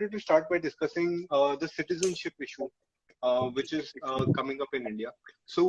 wanted to start by discussing the citizenship issue, which is coming up in India. So,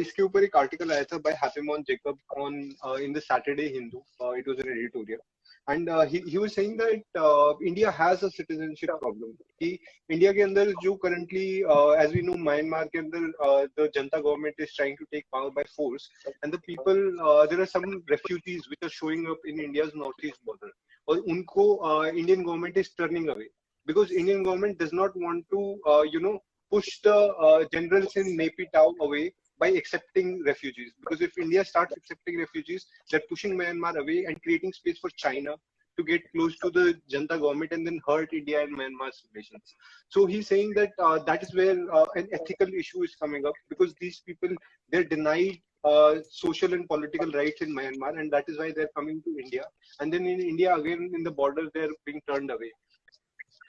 इसके ऊपर एक article आया था by Hapimon Jacob on in the Saturday Hindu. It was an editorial, and he was saying that India has a citizenship problem. कि India के अंदर जो currently, as we know, Myanmar के अंदर the Janta government is trying to take power by force, and the people, there are some refugees which are showing up in India's northeast border. और उनको Indian government is turning away because Indian government does not want to push the generals in Naypyidaw away by accepting refugees. Because if India starts accepting refugees, they're pushing Myanmar away and creating space for China to get close to the Janta government and then hurt India and Myanmar's relations. So he's saying that that is where an ethical issue is coming up, because these people, they're denied social and political rights in Myanmar, and that is why they're coming to India. And then in India, again, in the border, they're being turned away.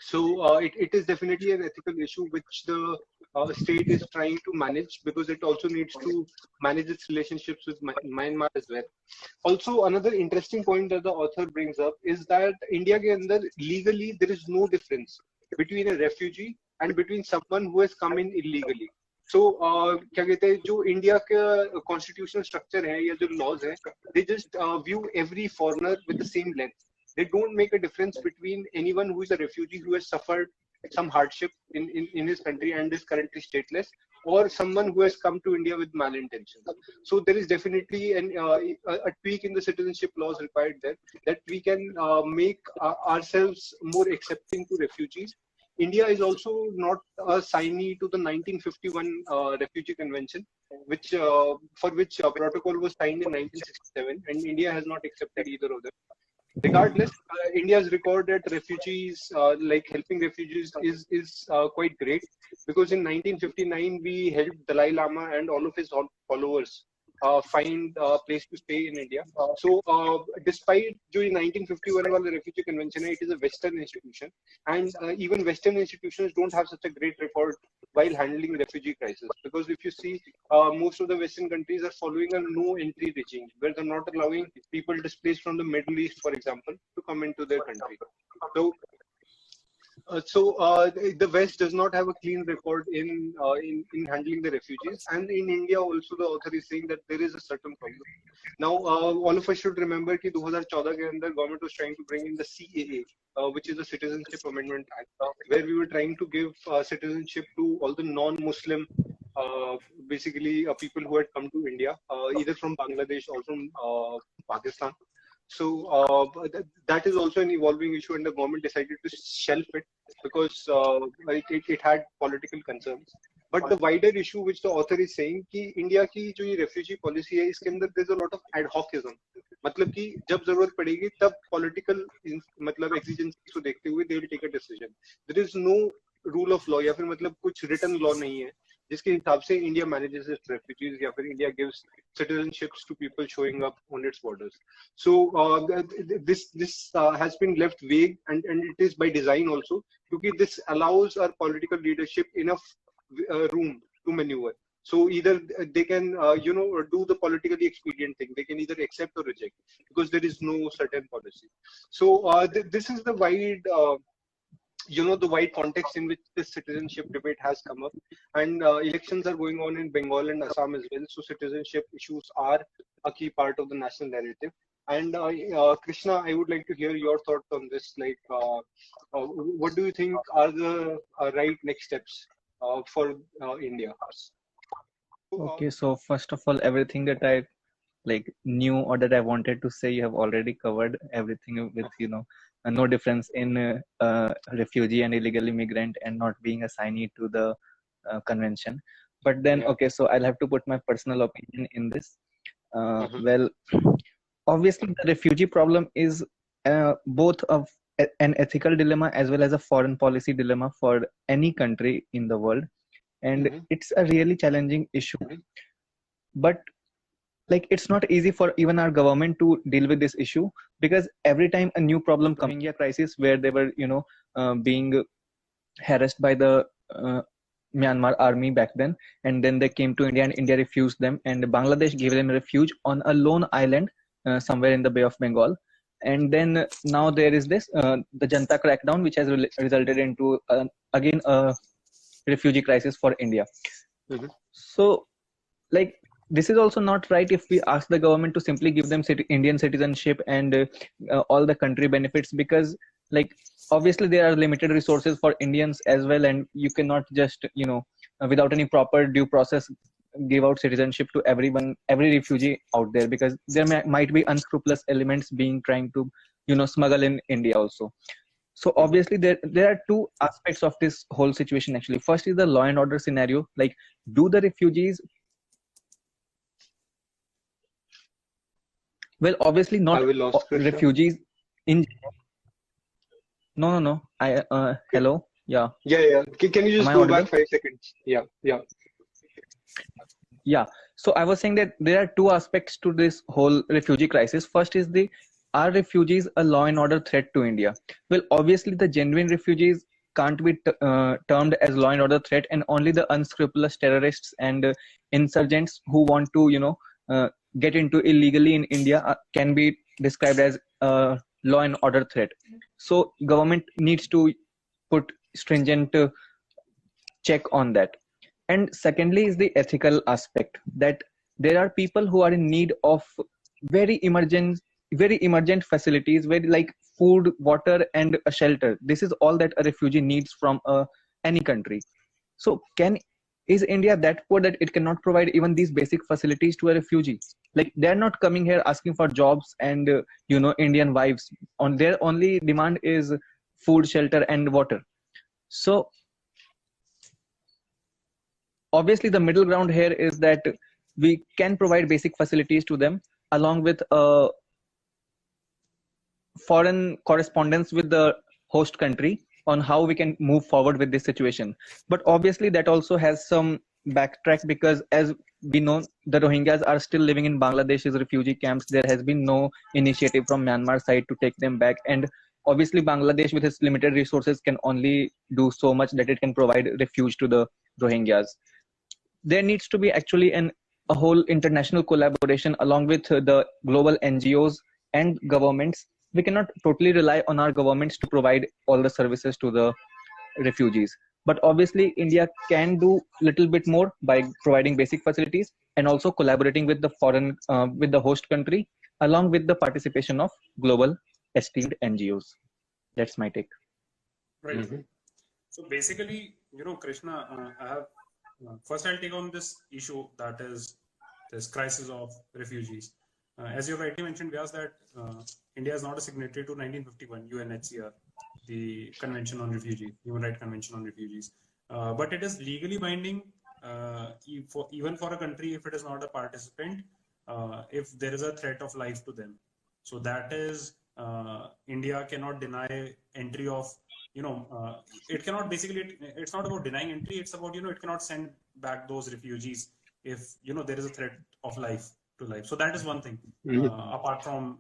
So it is definitely an ethical issue which the state is trying to manage, because it also needs to manage its relationships with Myanmar as well. Also, another interesting point that the author brings up is that India ke andar legally there is no difference between a refugee and between someone who has come in illegally. So क्या कहते हैं, जो India का constitutional structure है या जो laws है, they just view every foreigner with the same lens. They don't make a difference between anyone who is a refugee who has suffered some hardship in his country and is currently stateless, or someone who has come to India with malintentions. So there is definitely a tweak in the citizenship laws required there, that we can make ourselves more accepting to refugees. India is also not a signee to the 1951 Refugee Convention, which for which protocol was signed in 1967, and India has not accepted either of them. Regardless, India's record at refugees, like helping refugees, is quite great, because in 1959 we helped Dalai Lama and all of his followers find a place to stay in India. So despite जो 1951 वाला refugee convention है, it is a Western institution, and even Western institutions don't have such a great record while handling refugee crisis, because if you see, most of the Western countries are following a no entry regime, where they're not allowing people displaced from the Middle East, for example, to come into their country. So the West does not have a clean record in handling the refugees, and in India also the author is saying that there is a certain problem. Now all of us should remember that 2014 के अंदर government was trying to bring in the CAA, which is the Citizenship Amendment Act, where we were trying to give citizenship to all the non-Muslim, basically people who had come to India, either from Bangladesh or from Pakistan. So that is also an evolving issue, and the government decided to shelf it because it had political concerns. But the wider issue which the author is saying कि India की जो ये refugee policy है, इसके अंदर there's a lot of ad hocism. मतलब कि जब जरूरत पड़ेगी तब political मतलब exigencies को देखते हुए they will take a decision. There is no rule of law, या फिर मतलब कुछ written law नहीं है जिसके हिसाब से India manages its refugees, या फिर India gives citizenships to people showing up on its borders. So this has been left vague, and it is by design also, because this allows our political leadership enough room to maneuver. So either they can do the politically expedient thing, they can either accept or reject, because there is no certain policy. So this is the wide the wide context in which this citizenship debate has come up, and elections are going on in Bengal and Assam as well. So citizenship issues are a key part of the national narrative. And Krishna, I would like to hear your thoughts on this. Like, what do you think are the right next steps for India? Okay, so first of all, everything that I knew or that I wanted to say, you have already covered everything with no difference in refugee and illegal immigrant and not being a signee to the convention. But then, okay, so I'll have to put my personal opinion in this. Well, obviously the refugee problem is both of an ethical dilemma as well as a foreign policy dilemma for any country in the world, and it's a really challenging issue. But it's not easy for even our government to deal with this issue, because every time a new problem coming, a crisis where they were being harassed by the Myanmar army back then, and then they came to India and India refused them, and Bangladesh gave them refuge on a lone island somewhere in the Bay of Bengal. And then now there is this the Janta crackdown, which has resulted into again a refugee crisis for India. Mhm. So like this is also not right if we ask the government to simply give them Indian citizenship and all the country benefits, because like obviously there are limited resources for Indians as well, and you cannot just without any proper due process give out citizenship to everyone, every refugee out there, because there might be unscrupulous elements being trying to smuggle in India also. So Mhm. obviously there are two aspects of this whole situation actually. First is the law and order scenario. Like, do the refugees, well obviously not Have we lost Krishna? refugees in, no, I hello, yeah, Yeah, yeah. Can you am just I go back audible? 5 seconds? Yeah, yeah. Yeah. So I was saying that there are two aspects to this whole refugee crisis. First is the, are refugees a law and order threat to India? Well, obviously the genuine refugees can't be termed as law and order threat, and only the unscrupulous terrorists and insurgents who want to get into illegally in India can be described as law and order threat. So government needs to put stringent check on that. And secondly is the ethical aspect, that there are people who are in need of very emergent facilities, very like food, water, and a shelter. This is all that a refugee needs from any country. So is India that poor that it cannot provide even these basic facilities to a refugee? Like, they're not coming here asking for jobs and Indian wives. On their only demand is food, shelter, and water. So obviously the middle ground here is that we can provide basic facilities to them, along with foreign correspondence with the host country on how we can move forward with this situation. But obviously that also has some backtrack, because as we know, the Rohingyas are still living in Bangladesh's refugee camps. There has been no initiative from Myanmar side to take them back, and obviously Bangladesh with its limited resources can only do so much, that it can provide refuge to the Rohingyas. There needs to be actually a whole international collaboration along with the global NGOs and governments. We cannot totally rely on our governments to provide all the services to the refugees. But obviously, India can do little bit more by providing basic facilities and also collaborating with the with the host country, along with the participation of global esteemed NGOs. That's my take. Right. Mhm. So basically, Krishna, I have first I'll take on this issue, that is this crisis of refugees. As you rightly mentioned, Vyas, that India is not a signatory to 1951 UNHCR, the Convention on Refugees, Human Rights Convention on Refugees. But it is legally binding even for a country if it is not a participant, if there is a threat of life to them. So that is, India cannot deny entry of, it cannot basically, it's not about denying entry, it's about, it cannot send back those refugees if, there is a threat of life to life. So that is one thing. Mhm. Apart from,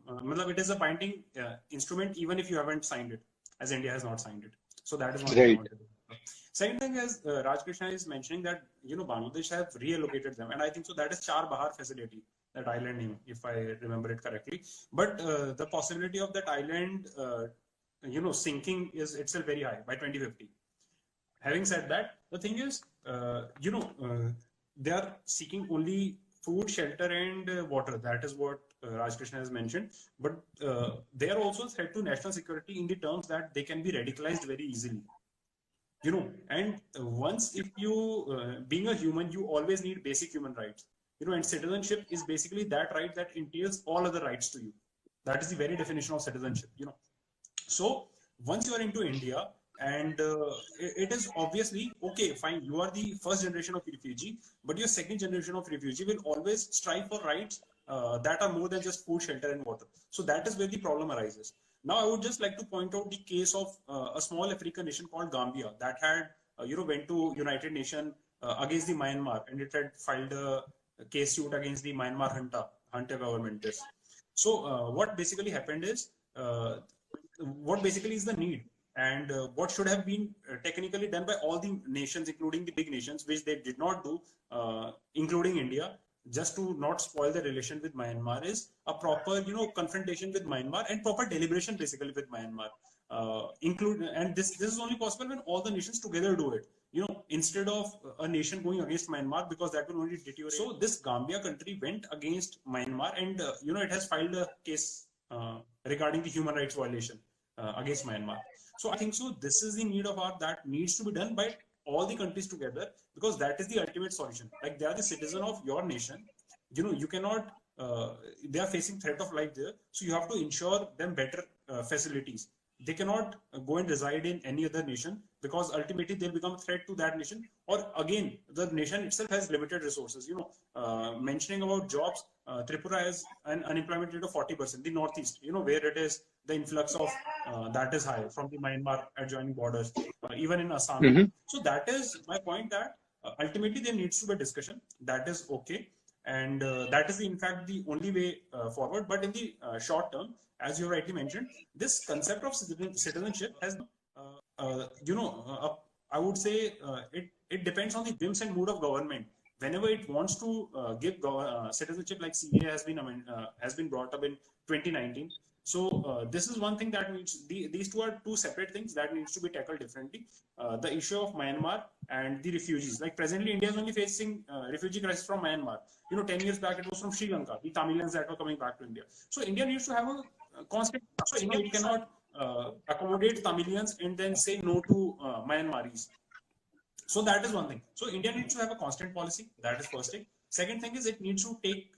it is a binding instrument, even if you haven't signed it, as India has not signed it. So that is one thing I Right. wanted to say. Second thing is, Raj Krishna is mentioning that, Bangladesh have reallocated them. And I think so that is Char Bahar facility, that island name, if I remember it correctly. But the possibility of that island, sinking is itself very high by 2050. Having said that, the thing is, they are seeking only food, shelter, and water. That is what Raj Krishna has mentioned. But they are also a threat to national security in the terms that they can be radicalized very easily. And once if you, being a human, you always need basic human rights. And citizenship is basically that right that entails all other rights to you. That is the very definition of citizenship. So once you are into India, and it is obviously okay, fine, you are the first generation of refugee, but your second generation of refugee will always strive for rights that are more than just food, shelter, and water. So that is where the problem arises. Now, I would just like to point out the case of a small African nation called Gambia that had, went to United Nations against the Myanmar, and it had filed a case suit against the Myanmar Hunter government. So what basically happened is, what basically is the need, and what should have been technically done by all the nations, including the big nations, which they did not do, including India. just to not spoil the relation with Myanmar, is a proper, confrontation with Myanmar and proper deliberation basically with Myanmar. And this is only possible when all the nations together do it. Instead of a nation going against Myanmar, because that will only deteriorate. So this Gambia country went against Myanmar, and it has filed a case regarding the human rights violation against Myanmar. So I think so. This is the need of our that needs to be done by all the countries together, because that is the ultimate solution. Like, they are the citizen of your nation. You cannot. They are facing threat of life there, so you have to ensure them better facilities. They cannot go and reside in any other nation, because ultimately they'll become a threat to that nation. Or again, the nation itself has limited resources. Mentioning about jobs, Tripura has an unemployment rate of 40%. The Northeast, where it is the influx of that is high from the Myanmar adjoining borders, even in Assam. Mm-hmm. So that is my point, that ultimately there needs to be a discussion. That is okay. And that is, in fact, the only way forward. But in the short term, as you rightly mentioned, this concept of citizenship has, I would say it depends on the whims and mood of government. Whenever it wants to give citizenship, like CA has been brought up in 2019. So this is one thing that needs, these two are two separate things that needs to be tackled differently. The issue of Myanmar and the refugees. Like, presently, India is only facing refugee crisis from Myanmar. 10 years back, it was from Sri Lanka, the Tamilians that were coming back to India. So India needs to have a constant, it cannot accommodate Tamilians and then say no to Myanmaris. So that is one thing. So India needs to have a constant policy. That is first thing. Second thing is, it needs to take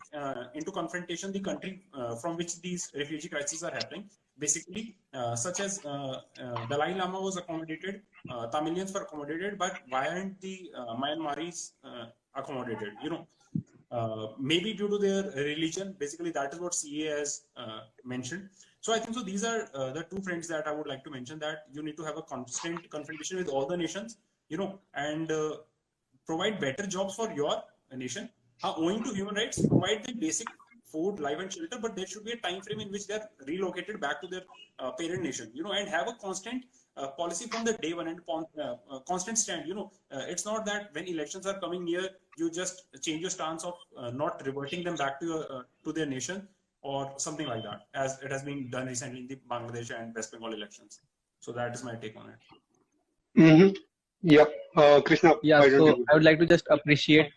into confrontation the country from which these refugee crises are happening. Basically, such as Dalai Lama was accommodated, Tamilians were accommodated, but why aren't the Myanmaris accommodated? Maybe due to their religion. Basically, that is what CA has mentioned. So I think so. These are the two fronts that I would like to mention, that you need to have a constant confrontation with all the nations, and provide better jobs for your nation. Owing to human rights, provide the basic food, life, and shelter, but there should be a time frame in which they are relocated back to their parent nation, and have a constant policy from the day one, and constant stand. It's not that when elections are coming near, you just change your stance of not reverting them back to their nation or something like that, as it has been done recently in the Bangladesh and West Bengal elections. So that is my take on it. Mm-hmm. Yeah, Krishna. Yeah, so I would like to just appreciate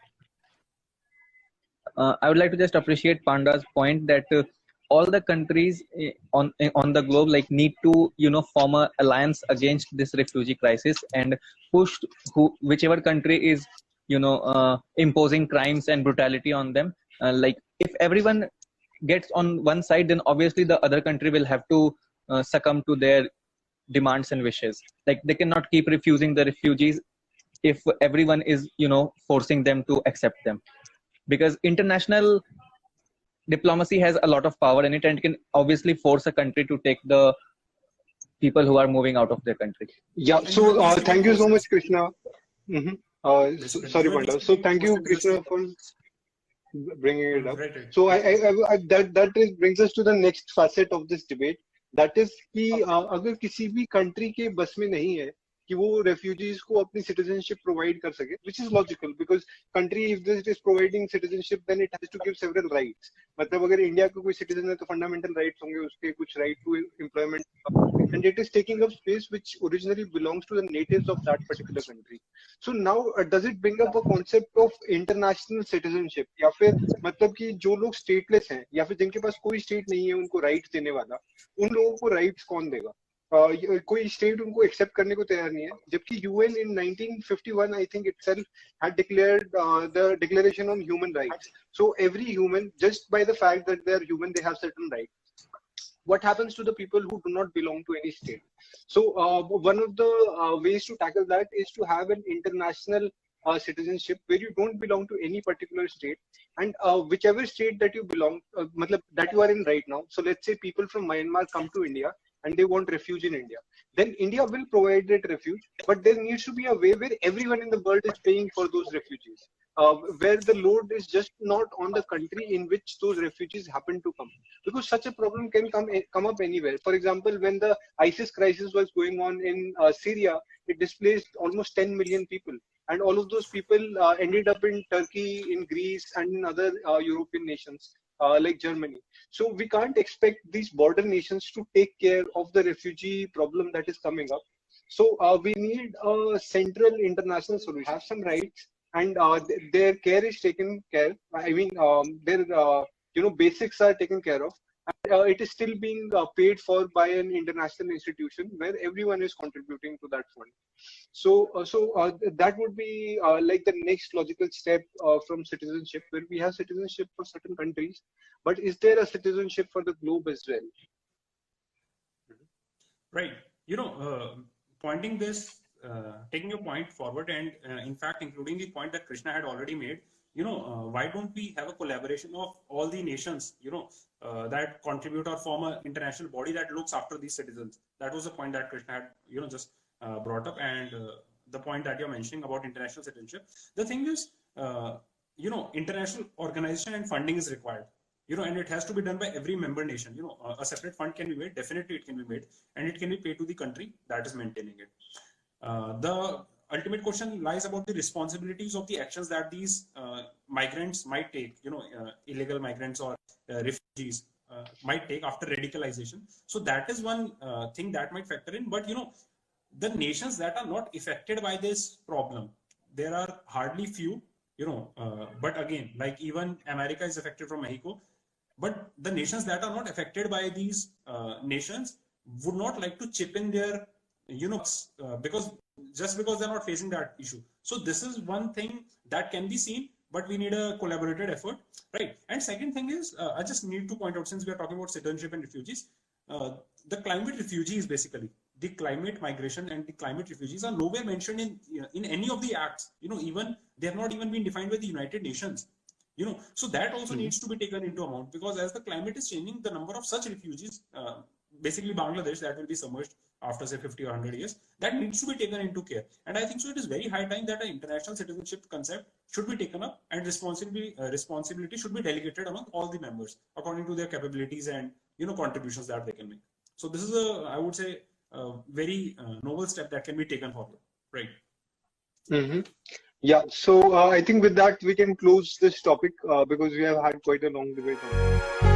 Panda's point that all the countries on the globe need to form a alliance against this refugee crisis, and push whichever country is imposing crimes and brutality on them. If everyone gets on one side, then obviously the other country will have to succumb to their demands and wishes. They cannot keep refusing the refugees if everyone is forcing them to accept them, because international diplomacy has a lot of power in it, and can obviously force a country to take the people who are moving out of their country. Yeah, so thank you so much, Krishna. Mm-hmm. Sorry, Panda. So thank you, Krishna, for bringing it up. So that brings us to the next facet of this debate. That is कि अगर किसी भी country के बस में नहीं है कि वो refugees को अपनी citizenship provide कर सके, which is logical, because country, if it is providing citizenship, then it has to give several rights. मतलब अगर इंडिया का कोई citizen है तो fundamental rights होंगे उसके, कुछ right to employment, and it is taking up space which originally belongs to the natives of that particular country. So now does it bring up a concept of international citizenship, या फिर मतलब कि जो लोग stateless हैं या फिर जिनके पास कोई state नहीं है उनको rights देने वाला, उन लोगों को rights कौन देगा? कोई स्टेट उनको एक्सेप्ट करने को तैयार नहीं है, जबकि UN in 1951 I think itself had declared the declaration on human rights. So every human, just by the fact that they are human, they have certain rights. What happens to the people who do not belong to any state? So one of the ways to tackle that is to have an international citizenship where you don't belong to any particular state, and whichever state that you belong, that you are in right now. So let's say people from Myanmar come to India and they want refuge in India. Then India will provide that refuge, but there needs to be a way where everyone in the world is paying for those refugees, where the load is just not on the country in which those refugees happen to come, because such a problem can come up anywhere. For example, when the ISIS crisis was going on in Syria, it displaced almost 10 million people, and all of those people ended up in Turkey, in Greece, and in other European nations like Germany. So we can't expect these border nations to take care of the refugee problem that is coming up. So we need a central international solution. Have some rights, and their care is taken care. I mean, their basics are taken care of. And, it is still being paid for by an international institution where everyone is contributing to that fund. So that would be like the next logical step from citizenship, where we have citizenship for certain countries, but is there a citizenship for the globe as well? Right. Pointing this, taking your point forward, and in fact, including the point that Krishna had already made, why don't we have a collaboration of all the nations, that contribute or form an international body that looks after these citizens? That was the point that Krishna had, just brought up, and the point that you're mentioning about international citizenship. The thing is, international organization and funding is required. And it has to be done by every member nation. A separate fund can be made. Definitely, it can be made, and it can be paid to the country that is maintaining it. The ultimate question lies about the responsibilities of the actions that these migrants might take. Illegal migrants or refugees might take after radicalization. So that is one thing that might factor in. But the nations that are not affected by this problem, there are hardly few. But again, like even America is affected from Mexico. But the nations that are not affected by these nations would not like to chip in their, because they're not facing that issue. So this is one thing that can be seen, but we need a collaborated effort, right? And second thing is, I just need to point out, since we are talking about citizenship and refugees, the climate refugees, basically, the climate migration and the climate refugees are nowhere mentioned in any of the acts. Even they have not even been defined by the United Nations. So that also needs to be taken into account, because as the climate is changing, the number of such refugees, basically Bangladesh, that will be submerged after say 50 or 100 years, that needs to be taken into care. And I think so it is very high time that an international citizenship concept should be taken up, and responsibility should be delegated among all the members according to their capabilities and contributions that they can make. So this is I would say, a very noble step that can be taken forward, right? Mm-hmm. Yeah, so I think with that we can close this topic because we have had quite a long debate on it.